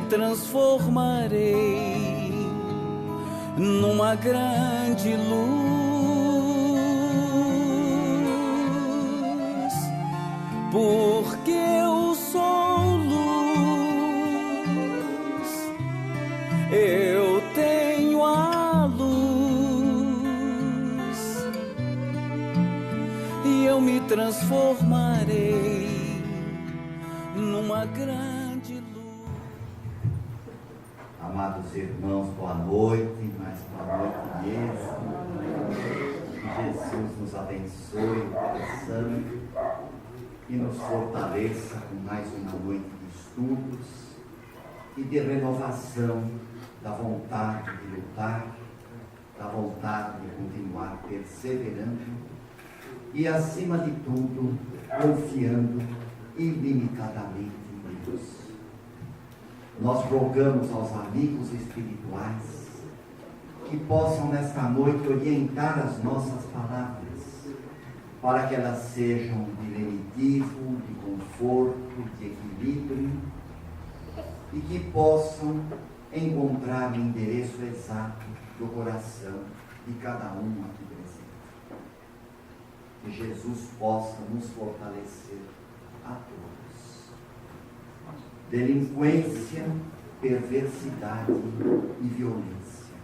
transformarei numa grande luz, porque eu sou luz, eu tenho a luz, e eu me transformarei numa grande luz. Amados irmãos, boa noite, mais boa noite mesmo. Que Jesus nos abençoe o coração e nos fortaleça com mais uma noite de estudos e de renovação da vontade de lutar, da vontade de continuar perseverando e, acima de tudo, confiando ilimitadamente em Deus. Nós rogamos aos amigos espirituais que possam nesta noite orientar as nossas palavras para que elas sejam de lenitivo, de conforto, de equilíbrio e que possam encontrar o endereço exato do coração de cada um aqui presente. Que Jesus possa nos fortalecer a todos. Delinquência, perversidade e violência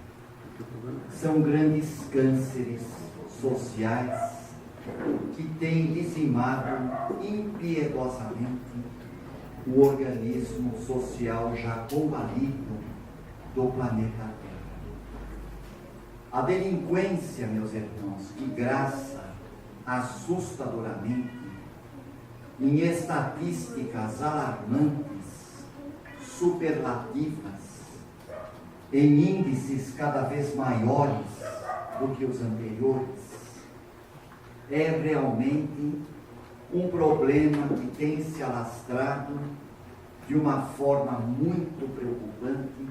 são grandes cânceres sociais que têm dizimado impiedosamente o organismo social já combalido do planeta Terra. A delinquência, meus irmãos, que graça assustadoramente em estatísticas alarmantes, superlativas, em índices cada vez maiores do que os anteriores, é realmente um problema que tem se alastrado de uma forma muito preocupante,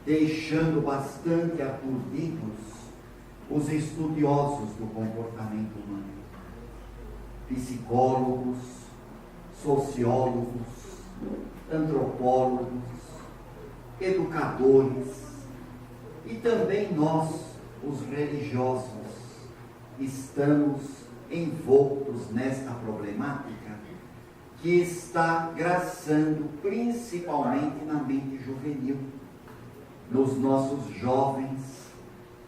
deixando bastante aturdidos os estudiosos do comportamento humano, psicólogos, sociólogos, antropólogos, educadores e também nós, os religiosos, estamos envoltos nesta problemática que está graçando principalmente na mente juvenil, nos nossos jovens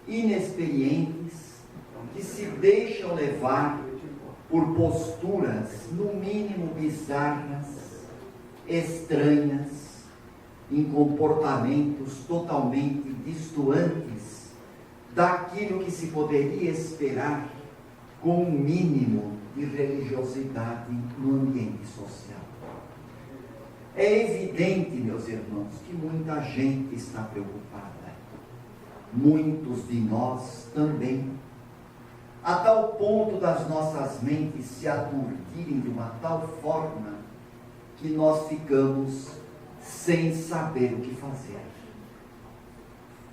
inexperientes que se deixam levar por posturas no mínimo bizarras, estranhas, em comportamentos totalmente distantes daquilo que se poderia esperar com um mínimo de religiosidade no ambiente social. É evidente, meus irmãos, que muita gente está preocupada. Muitos de nós também, a tal ponto das nossas mentes se aturdirem de uma tal forma que nós ficamos sem saber o que fazer.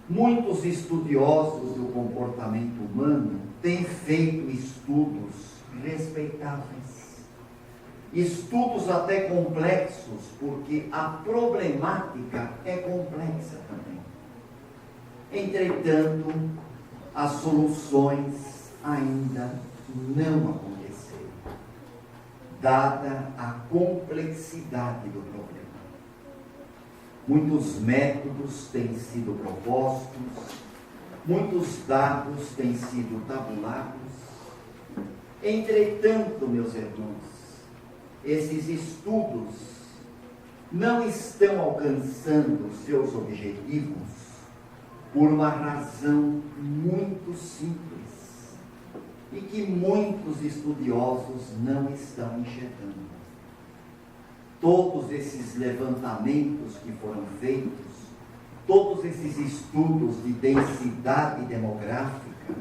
Muitos estudiosos do comportamento humano têm feito estudos respeitáveis, estudos até complexos, porque a problemática é complexa também. Entretanto, as soluções ainda não aconteceram, dada a complexidade do problema. Muitos métodos têm sido propostos, muitos dados têm sido tabulados. Entretanto, meus irmãos, esses estudos não estão alcançando seus objetivos por uma razão muito simples e que muitos estudiosos não estão enxergando. Todos esses levantamentos que foram feitos, todos esses estudos de densidade demográfica,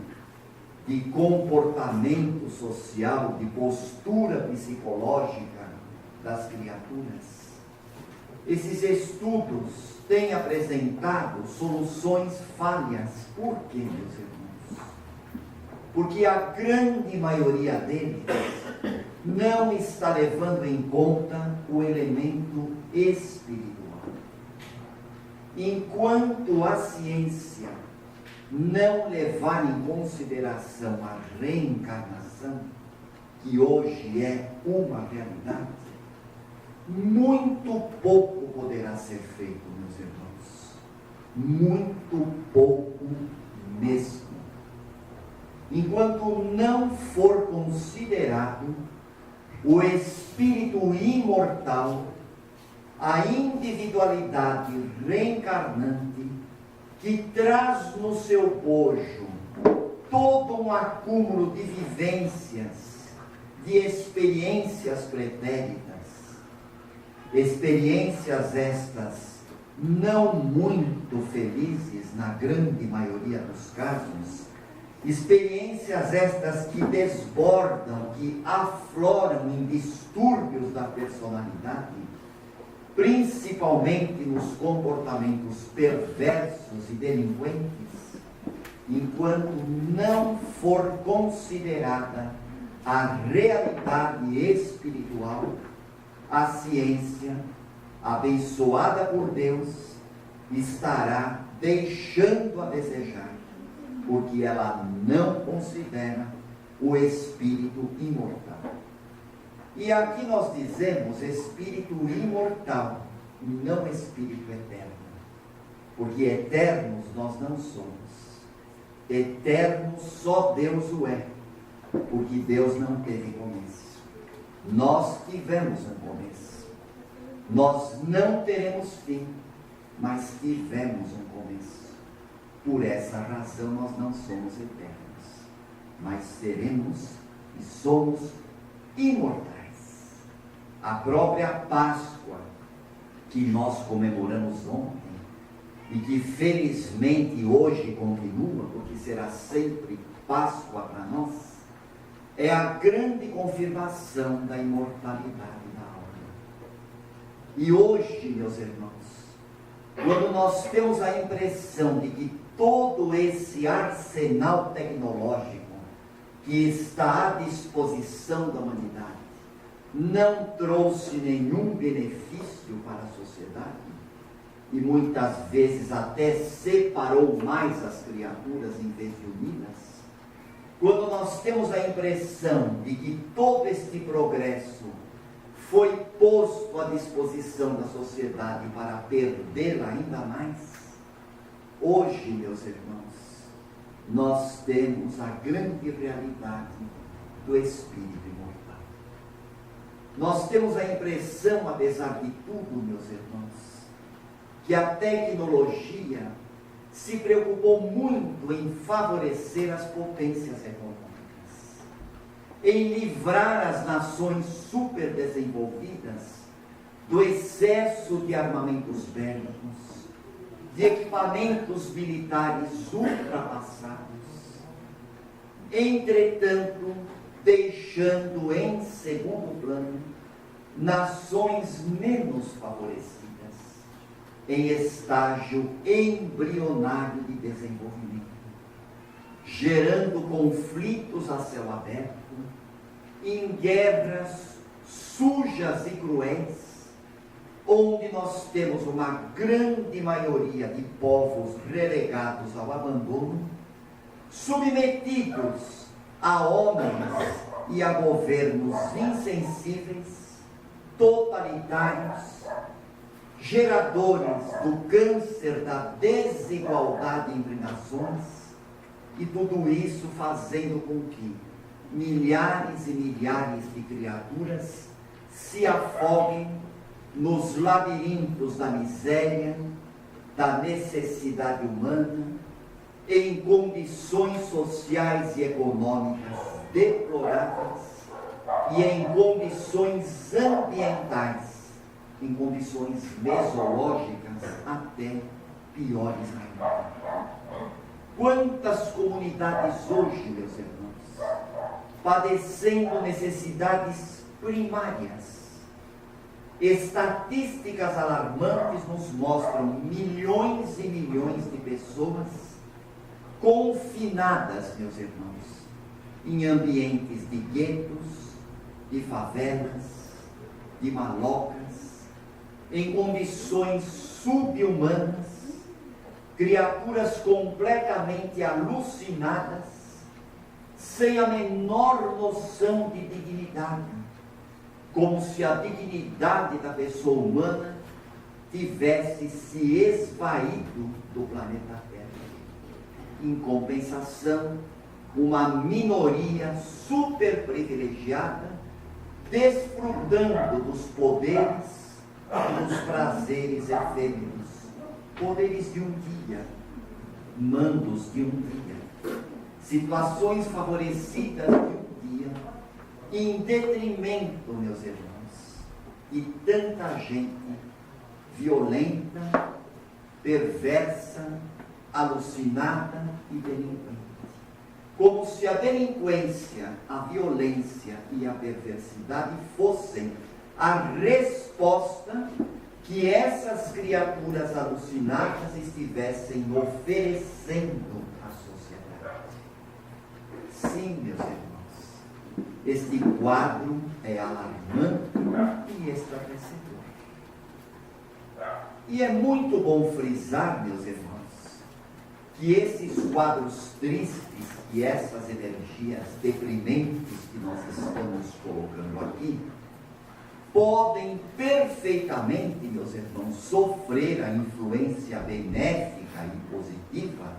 de comportamento social, de postura psicológica das criaturas, esses estudos têm apresentado soluções falhas. Por quê, meus irmãos? Porque a grande maioria deles não está levando em conta o elemento espiritual. enquanto a ciência não levar em consideração a reencarnação, que hoje é uma realidade, muito pouco poderá ser feito, meus irmãos. Muito pouco mesmo. Enquanto não for considerado o espírito imortal, a individualidade reencarnante, que traz no seu bojo todo um acúmulo de vivências, de experiências pretéritas, experiências estas não muito felizes na grande maioria dos casos, experiências estas que desbordam, que afloram em distúrbios da personalidade, principalmente nos comportamentos perversos e delinquentes, enquanto não for considerada a realidade espiritual, a ciência, abençoada por Deus, estará deixando a desejar, porque ela não considera o espírito imortal. E aqui nós dizemos espírito imortal, e não espírito eterno, porque eternos nós não somos. Eterno só Deus o é, porque Deus não teve começo. Nós tivemos um começo. Nós não teremos fim, mas tivemos um começo. Por essa razão nós não somos eternos, mas seremos e somos imortais. A própria Páscoa, que nós comemoramos ontem, e que felizmente hoje continua, porque será sempre Páscoa para nós, é a grande confirmação da imortalidade da alma. E hoje, meus irmãos, quando nós temos a impressão de que todo esse arsenal tecnológico que está à disposição da humanidade não trouxe nenhum benefício para a sociedade, e muitas vezes até separou mais as criaturas em vez de uni-las, quando nós temos a impressão de que todo este progresso foi posto à disposição da sociedade para perdê-la ainda mais, hoje, meus irmãos, nós temos a grande realidade do espírito imortal. Nós temos a impressão, apesar de tudo, meus irmãos, que a tecnologia se preocupou muito em favorecer as potências econômicas, em livrar as nações superdesenvolvidas do excesso de armamentos bélicos, de equipamentos militares ultrapassados, entretanto, deixando em segundo plano nações menos favorecidas, em estágio embrionário de desenvolvimento, gerando conflitos a céu aberto, em guerras sujas e cruéis, onde nós temos uma grande maioria de povos relegados ao abandono, submetidos a homens e a governos insensíveis, totalitários, geradores do câncer da desigualdade entre nações, e tudo isso fazendo com que milhares e milhares de criaturas se afoguem nos labirintos da miséria, da necessidade humana, em condições sociais e econômicas deploráveis e em condições ambientais, em condições mesológicas até piores ainda. Quantas comunidades hoje, meus irmãos, padecendo necessidades primárias. Estatísticas alarmantes nos mostram milhões e milhões de pessoas confinadas, meus irmãos, em ambientes de guetos, de favelas, de malocas, em condições subhumanas, criaturas completamente alucinadas, sem a menor noção de dignidade, como se a dignidade da pessoa humana tivesse se esvaído do planeta Terra. Em compensação, uma minoria super privilegiada, desfrutando dos poderes e dos prazeres efêmeros, poderes de um dia, mandos de um dia, situações favorecidas de um dia, em detrimento, meus irmãos, e tanta gente violenta, perversa, alucinada e delinquente. Como se a delinquência, a violência e a perversidade fossem a resposta que essas criaturas alucinadas estivessem oferecendo à sociedade. Sim, meus irmãos, este quadro é alarmante e estarrecedor. E é muito bom frisar, meus irmãos, que esses quadros tristes e essas energias deprimentes que nós estamos colocando aqui, podem perfeitamente, meus irmãos, sofrer a influência benéfica e positiva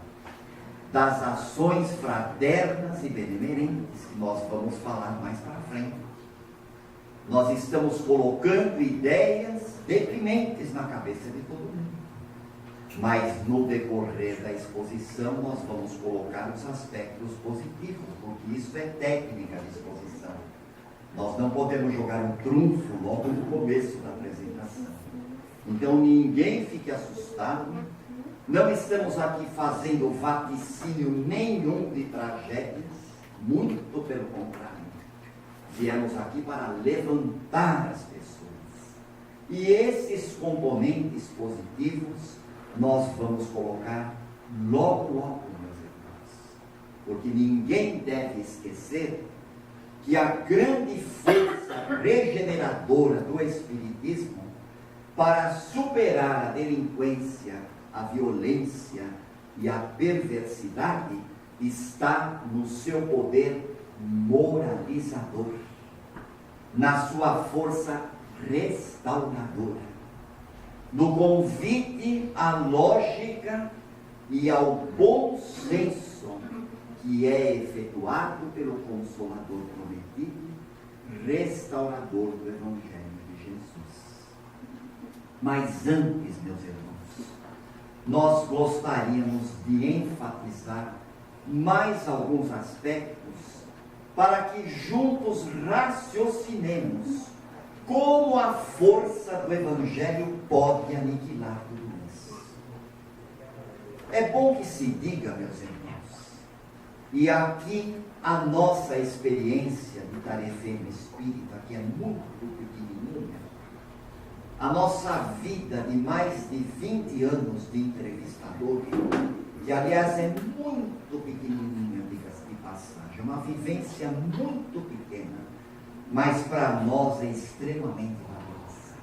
das ações fraternas e benemerentes, que nós vamos falar mais para frente. Nós estamos colocando ideias deprimentes na cabeça de todo mundo. Mas no decorrer da exposição nós vamos colocar os aspectos positivos, porque isso é técnica de exposição. Nós não podemos jogar um trunfo logo no começo da apresentação. Então ninguém fique assustado. Não estamos aqui fazendo vaticínio nenhum de tragédias, muito pelo contrário. Viemos aqui para levantar as pessoas. E esses componentes positivos nós vamos colocar logo, meus irmãos. Porque ninguém deve esquecer que a grande força regeneradora do Espiritismo para superar a delinquência, a violência e a perversidade está no seu poder moralizador, na sua força restauradora, no convite à lógica e ao bom senso que é efetuado pelo Consolador prometido, restaurador do Evangelho de Jesus. Mas antes, meus irmãos, nós gostaríamos de enfatizar mais alguns aspectos para que juntos raciocinemos como a força do Evangelho pode aniquilar tudo isso. É bom que se diga, meus irmãos, e aqui a nossa experiência de Tarefema Espírita, que é muito pequenininha, a nossa vida de mais de 20 anos de entrevistador, que aliás é muito pequenininha, diga-se de passagem, uma vivência muito pequena, mas para nós é extremamente valiosa.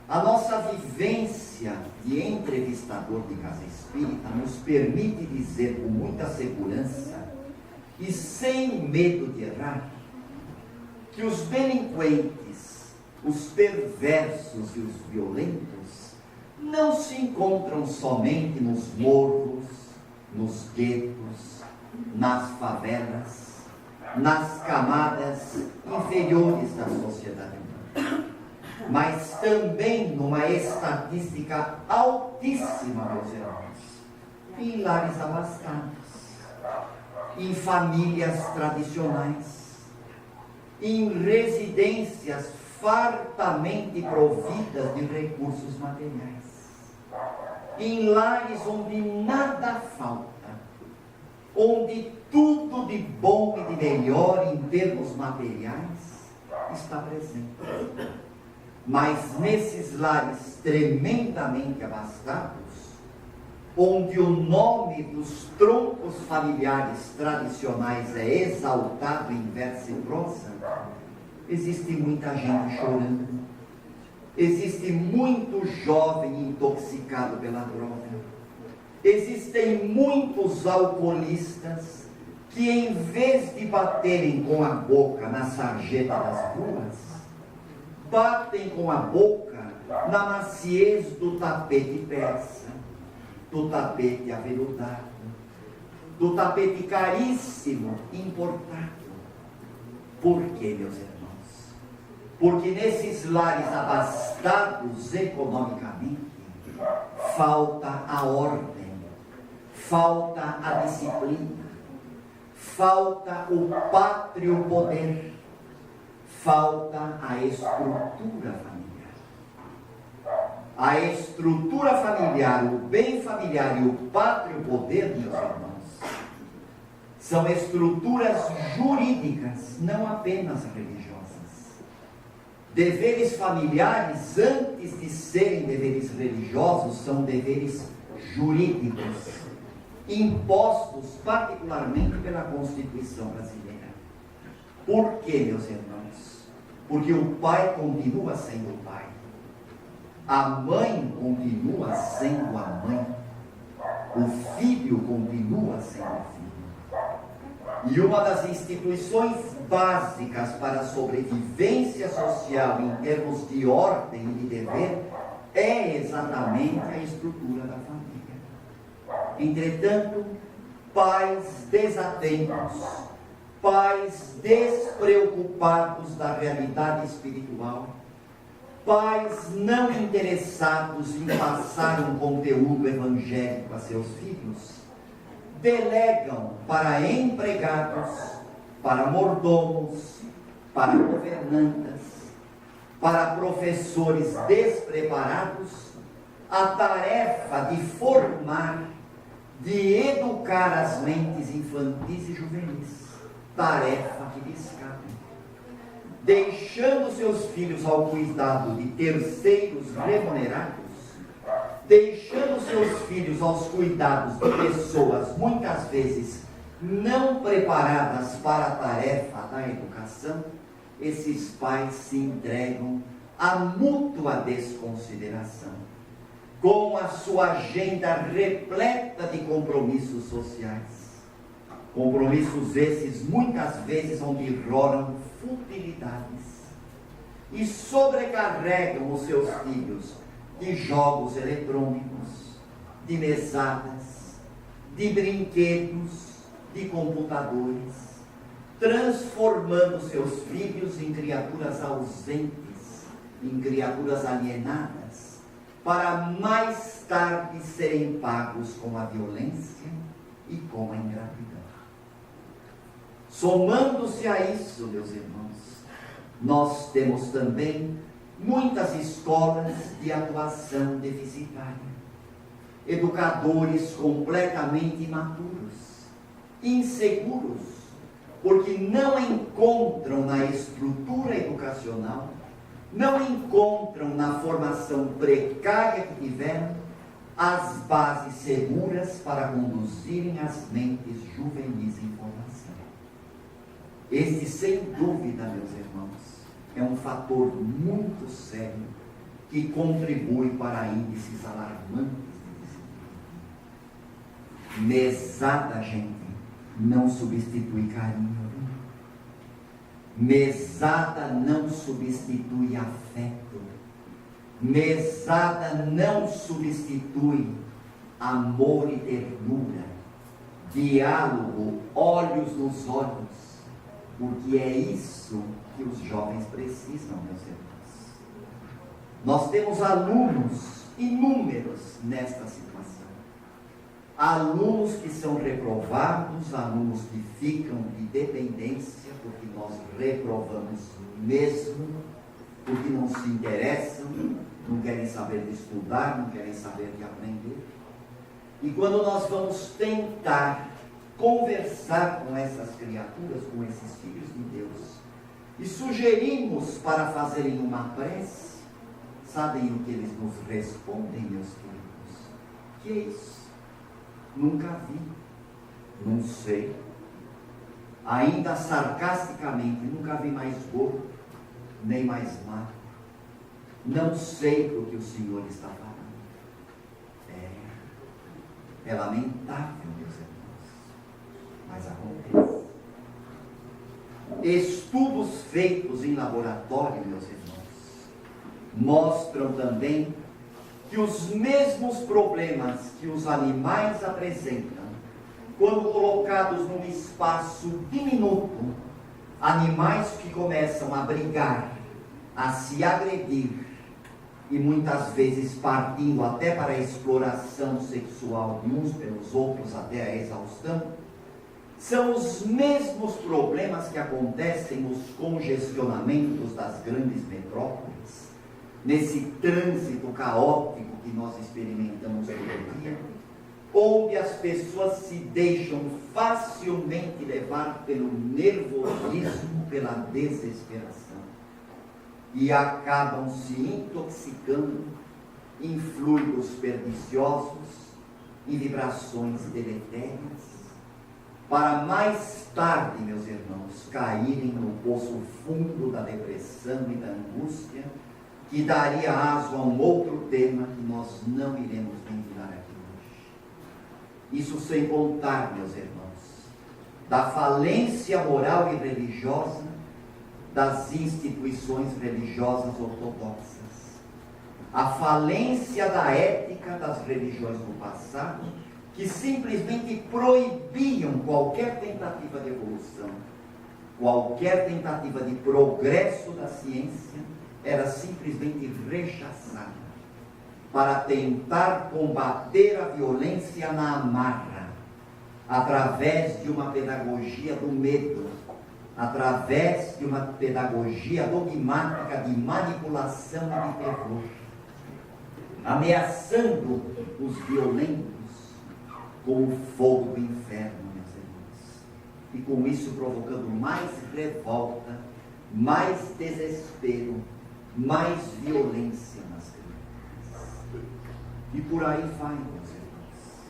A nossa vivência de entrevistador de casa espírita nos permite dizer com muita segurança e sem medo de errar que os delinquentes, os perversos e os violentos não se encontram somente nos morros, nos guetos, nas favelas, nas camadas inferiores da sociedade humana, mas também numa estatística altíssima, meus irmãos, em lares abastados, em famílias tradicionais, em residências fartamente providas de recursos materiais, em lares onde nada falta, onde tudo de bom e de melhor em termos materiais está presente. Mas nesses lares tremendamente abastados, onde o nome dos troncos familiares tradicionais é exaltado em verso e prosa, existe muita gente chorando, existe muito jovem intoxicado pela droga, Existem muitos alcoolistas que, em vez de baterem com a boca na sarjeta das ruas, batem com a boca na maciez do tapete persa, do tapete aveludado, do tapete caríssimo, importado. Por quê, meus irmãos? Porque nesses lares abastados economicamente, falta a ordem, falta a disciplina, falta o pátrio poder, falta a estrutura familiar. A estrutura familiar, o bem familiar e o pátrio poder, meus irmãos, são estruturas jurídicas, não apenas religiosas. Deveres familiares, antes de serem deveres religiosos, são deveres jurídicos, impostos particularmente pela Constituição brasileira. Por quê, meus irmãos? Porque o pai continua sendo o pai, a mãe continua sendo a mãe, o filho continua sendo o filho. E uma das instituições básicas para a sobrevivência social em termos de ordem e de dever é exatamente a estrutura da família. Entretanto, pais desatentos, pais despreocupados da realidade espiritual, pais não interessados em passar um conteúdo evangélico a seus filhos, delegam para empregados, para mordomos, para governantas, para professores despreparados, a tarefa de formar, de educar as mentes infantis e juvenis, tarefa que lhes cabe, deixando seus filhos ao cuidado de terceiros remunerados, deixando seus filhos aos cuidados de pessoas muitas vezes não preparadas para a tarefa da educação, esses pais se entregam à mútua desconsideração, com a sua agenda repleta de compromissos sociais. Compromissos esses muitas vezes onde rolam futilidades e sobrecarregam os seus filhos de jogos eletrônicos, de mesadas, de brinquedos, de computadores, transformando seus filhos em criaturas ausentes, em criaturas alienadas, para mais tarde serem pagos com a violência e com a ingratidão. Somando-se a isso, meus irmãos, nós temos também muitas escolas de atuação deficitária, educadores completamente imaturos, inseguros, porque não encontram na estrutura educacional, não encontram na formação precária que tiveram as bases seguras para conduzirem as mentes juvenis em formação. Este, sem dúvida, meus irmãos, é um fator muito sério que contribui para índices alarmantes de disciplina. Mesada, gente, não substitui carinho. Mesada não substitui afeto. Mesada não substitui amor e ternura, diálogo, olhos nos olhos, porque é isso que os jovens precisam, meus irmãos. Nós temos alunos inúmeros nesta situação. Alunos que são reprovados, alunos que ficam de dependência, porque nós reprovamos mesmo, porque não se interessam, não querem saber de estudar, não querem saber de aprender. E quando nós vamos tentar conversar com essas criaturas, com esses filhos de Deus, e sugerimos para fazerem uma prece, sabem o que eles nos respondem, meus queridos? Que é isso? Nunca vi, não sei. Ainda sarcasticamente, nunca vi mais gordo, nem mais magro. Não sei do que o Senhor está falando. É lamentável, meus irmãos, mas acontece. Estudos feitos em laboratório, meus irmãos, mostram também que os mesmos problemas que os animais apresentam, quando colocados num espaço diminuto, animais que começam a brigar, a se agredir, e muitas vezes partindo até para a exploração sexual de uns pelos outros até a exaustão, são os mesmos problemas que acontecem nos congestionamentos das grandes metrópoles, nesse trânsito caótico que nós experimentamos todo dia, onde as pessoas se deixam facilmente levar pelo nervosismo, pela desesperação, e acabam se intoxicando em fluidos perniciosos, em vibrações deletérias, para mais tarde, meus irmãos, caírem no poço fundo da depressão e da angústia, que daria aso a um outro tema que nós não iremos ventilar aqui hoje. Isso sem contar, meus irmãos, da falência moral e religiosa das instituições religiosas ortodoxas, a falência da ética das religiões do passado, que simplesmente proibiam qualquer tentativa de evolução, qualquer tentativa de progresso da ciência era simplesmente rechaçada, para tentar combater a violência na amarra, através de uma pedagogia do medo, através de uma pedagogia dogmática de manipulação e de terror, ameaçando os violentos com o fogo do inferno, meus irmãos, e com isso provocando mais revolta, mais desespero, mais violência nas crianças. E por aí vai, meus irmãos,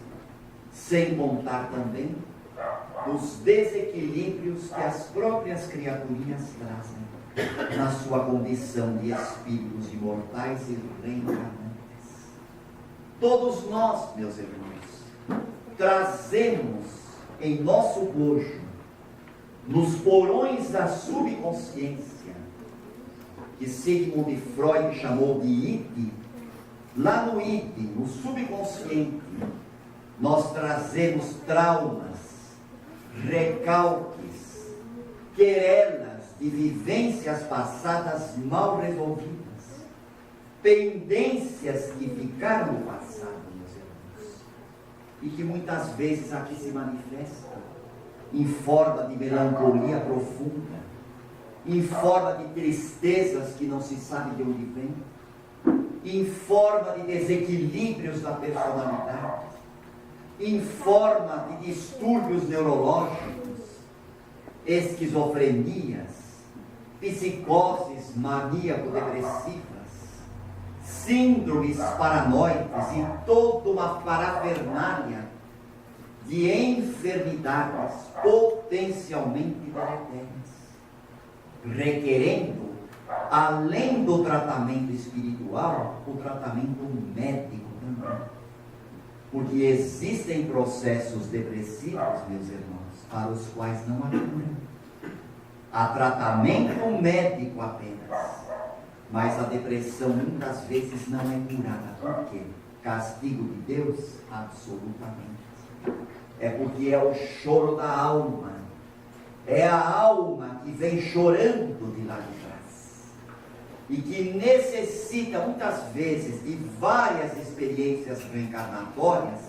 sem contar também os desequilíbrios que as próprias criaturinhas trazem na sua condição de espíritos imortais e reencarnantes. Todos nós, meus irmãos, trazemos em nosso bojo, nos porões da subconsciência, que Sigmund Freud chamou de id, lá no id, no subconsciente, nós trazemos traumas, recalques, querelas de vivências passadas mal resolvidas, pendências que ficaram no passado, meus irmãos, e que muitas vezes aqui se manifestam em forma de melancolia profunda, em forma de tristezas que não se sabe de onde vem, em forma de desequilíbrios da personalidade, em forma de distúrbios neurológicos, esquizofrenias, psicoses maníaco-depressivas, síndromes paranoicas e toda uma parafernália de enfermidades potencialmente deletérias, requerendo, além do tratamento espiritual, o tratamento médico também. Porque existem processos depressivos, meus irmãos, para os quais não há cura. Há tratamento médico apenas, mas a depressão muitas vezes não é curada. Por quê? Castigo de Deus? Absolutamente. É porque é o choro da alma. É a alma que vem chorando de lá de trás. E que necessita muitas vezes de várias experiências reencarnatórias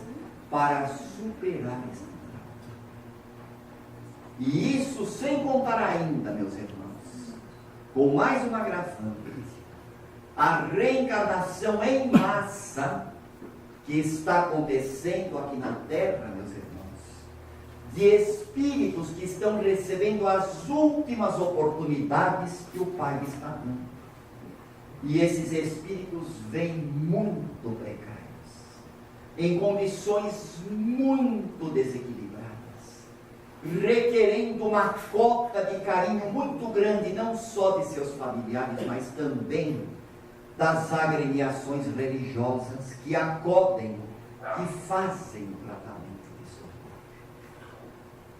para superar esse trauma. E isso sem contar ainda, meus irmãos, com mais um agravante, a reencarnação em massa que está acontecendo aqui na Terra, meus irmãos, de espíritos que estão recebendo as últimas oportunidades que o Pai está dando. E esses espíritos vêm muito precários, em condições muito desequilibradas, requerendo uma cota de carinho muito grande, não só de seus familiares, mas também das agremiações religiosas que acodem que fazem o tratamento de socorro.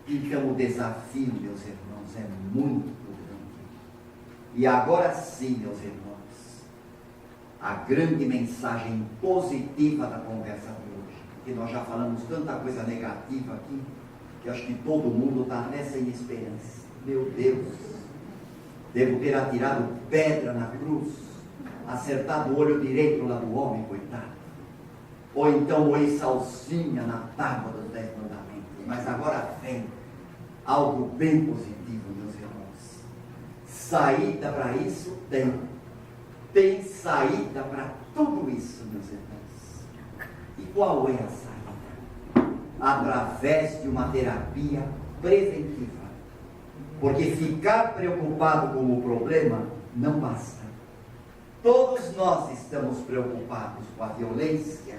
Então o desafio, meus irmãos, é muito grande. E agora sim, meus irmãos, a grande mensagem positiva da conversa de hoje, porque nós já falamos tanta coisa negativa aqui, que acho que todo mundo está até sem esperança. Meu Deus, devo ter atirado pedra na cruz, acertado o olho direito lá do homem, coitado. Ou então moí salsinha na tábua dos 10 mandamentos. Mas agora vem algo bem positivo, meus irmãos. Saída para isso tem. Tem saída para tudo isso, meus irmãos. E qual é a saída? Através de uma terapia preventiva. Porque ficar preocupado com o problema não basta. Todos nós estamos preocupados com a violência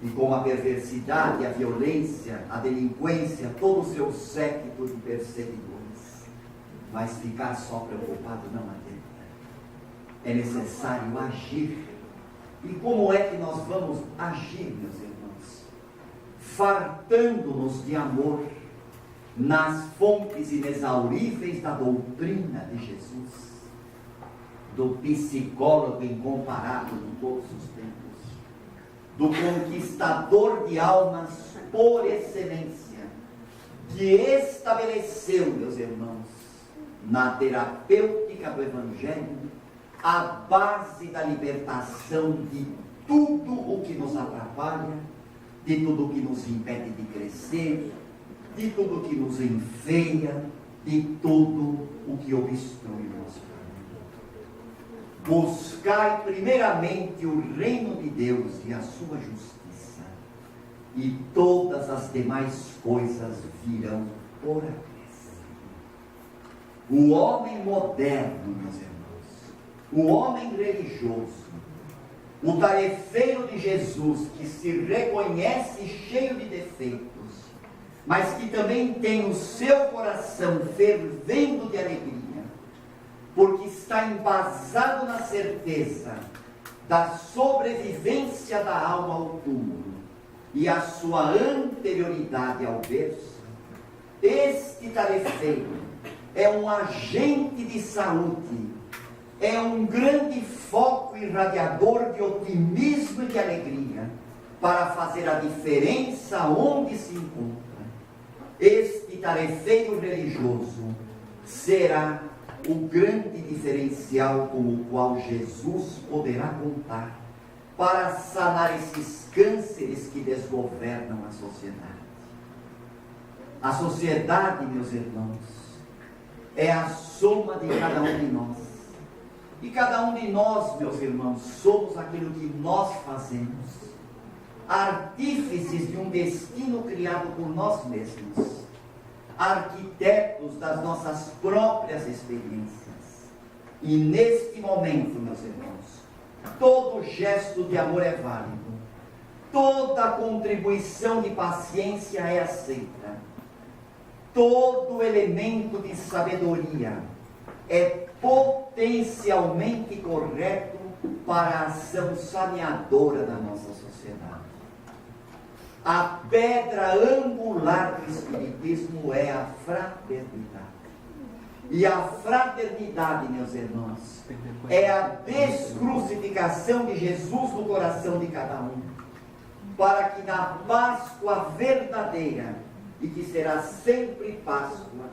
e com a perversidade, a violência, a delinquência, todo o seu séquito de perseguidores. Mas ficar só preocupado não adianta. É necessário agir. E como é que nós vamos agir, meus irmãos? Fartando-nos de amor nas fontes inexauríveis da doutrina de Jesus, do psicólogo incomparável de todos os tempos, do conquistador de almas por excelência, que estabeleceu, meus irmãos, na terapêutica do Evangelho, a base da libertação de tudo o que nos atrapalha, de tudo o que nos impede de crescer, de tudo o que nos enfeia, de tudo o que obstrui o nosso caminho. Buscai primeiramente o reino de Deus e a sua justiça, e todas as demais coisas virão por acréscimo. O homem moderno, meus irmãos, o homem religioso, o tarefeiro de Jesus, que se reconhece cheio de defeitos, mas que também tem o seu coração fervendo de alegria, porque está embasado na certeza da sobrevivência da alma ao túmulo e a sua anterioridade ao berço. Este tarefeiro é um agente de saúde, é um grande foco irradiador de otimismo e de alegria para fazer a diferença onde se encontra. Este tarefeiro religioso será o grande diferencial com o qual Jesus poderá contar para sanar esses cânceres que desgovernam a sociedade. A sociedade, meus irmãos, é a soma de cada um de nós. E cada um de nós, meus irmãos, somos aquilo que nós fazemos, artífices de um destino criado por nós mesmos, arquitetos das nossas próprias experiências. E neste momento, meus irmãos, todo gesto de amor é válido, toda contribuição de paciência é aceita, todo elemento de sabedoria é potencialmente correto para a ação saneadora da nossa sociedade. A pedra angular do Espiritismo é a fraternidade. E a fraternidade, meus irmãos, é a descrucificação de Jesus no coração de cada um, para que na Páscoa verdadeira, e que será sempre Páscoa,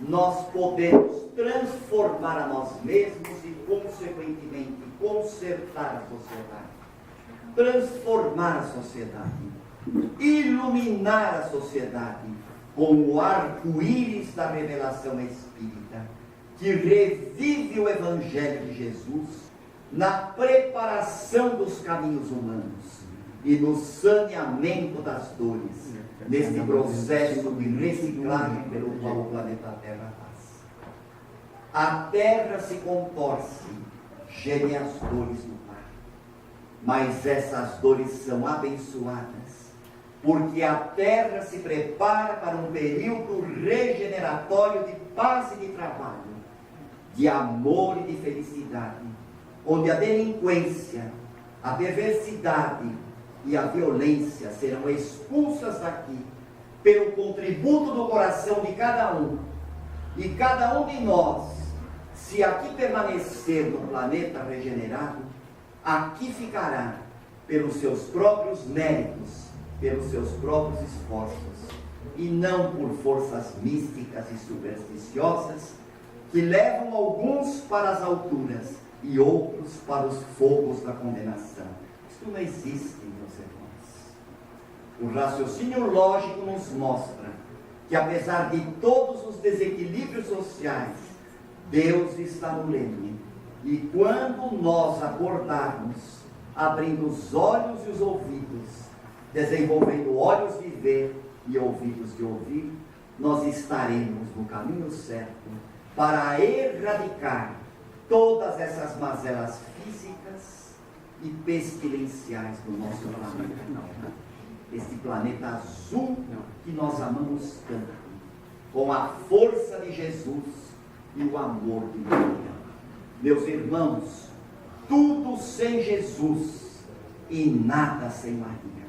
nós podemos transformar a nós mesmos e, consequentemente, consertar a sociedade, transformar a sociedade, iluminar a sociedade com o arco-íris da revelação espírita, que revive o Evangelho de Jesus na preparação dos caminhos humanos e no saneamento das dores, neste processo de reciclagem pelo qual o planeta Terra passa. A Terra se contorce, geme as dores do Pai, mas essas dores são abençoadas, porque a Terra se prepara para um período regeneratório de paz e de trabalho, de amor e de felicidade, onde a delinquência, a perversidade e a violência serão expulsas daqui pelo contributo do coração de cada um. E cada um de nós, se aqui permanecer no planeta regenerado, aqui ficará pelos seus próprios méritos, pelos seus próprios esforços, e não por forças místicas e supersticiosas que levam alguns para as alturas e outros para os fogos da condenação. Isto não existe, meus irmãos. O raciocínio lógico nos mostra que, apesar de todos os desequilíbrios sociais, Deus está no leme. E quando nós acordarmos, abrindo os olhos e os ouvidos, desenvolvendo olhos de ver e ouvidos de ouvir, nós estaremos no caminho certo para erradicar todas essas mazelas físicas e pestilenciais do nosso planeta. Este planeta azul que nós amamos tanto, com a força de Jesus e o amor de Maria. Meus irmãos, tudo sem Jesus e nada sem Maria,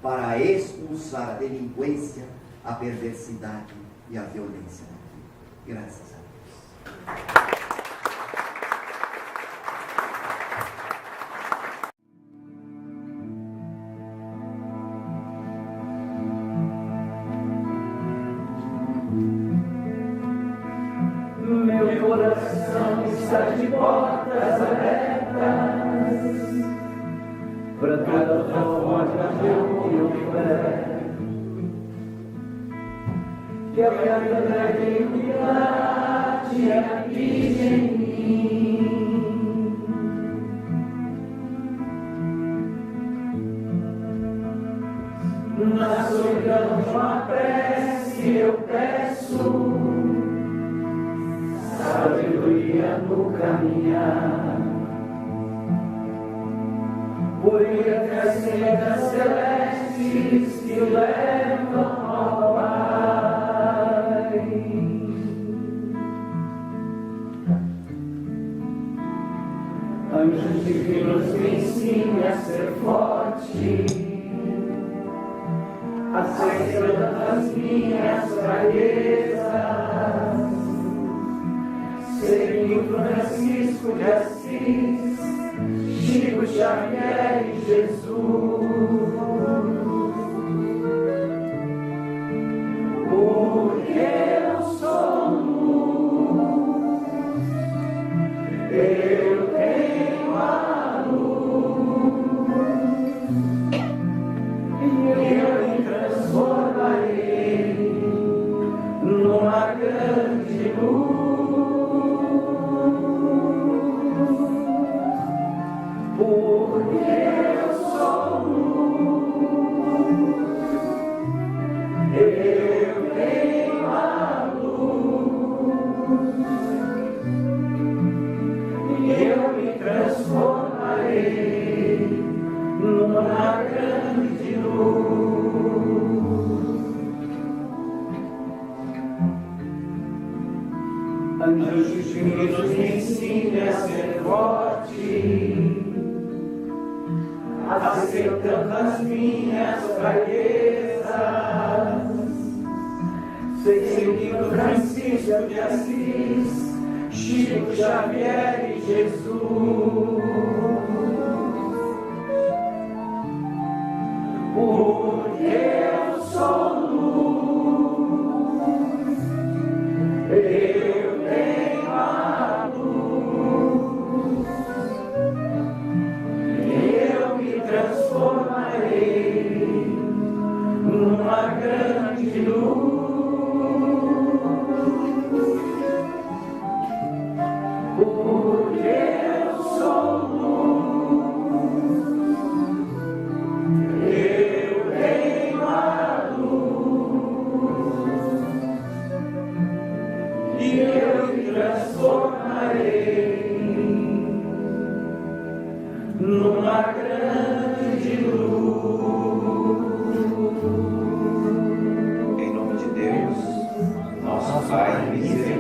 para expulsar a delinquência, a perversidade e a violência. Graças a Deus. Meu coração está de portas abertas para toda forma que eu houver, que a verdadeira humildade habite em mim. Na solidão de uma prece eu peço sabedoria no caminhar, por entre as sendas celestes que levam ao Pai. Anjos divinos me ensinem a ser forte, aceitando as minhas fraquezas, seguindo Francisco de Assis, Chico Xavier e Jesus. Porque eu sou luz, eu tenho a luz, e eu me transformarei numa grande luz. Anjos divinos me ensinem a ser forte, aceitando as minhas fraquezas, seguindo Francisco de Assis, Chico Xavier e Jesus. Porque eu sou luz, eu tenho a luz, eu me transformarei numa grande luz. Porque eu sou luz, eu tenho a luz, e eu me transformarei numa grande luz. Em nome de Deus, nosso Pai misericordioso,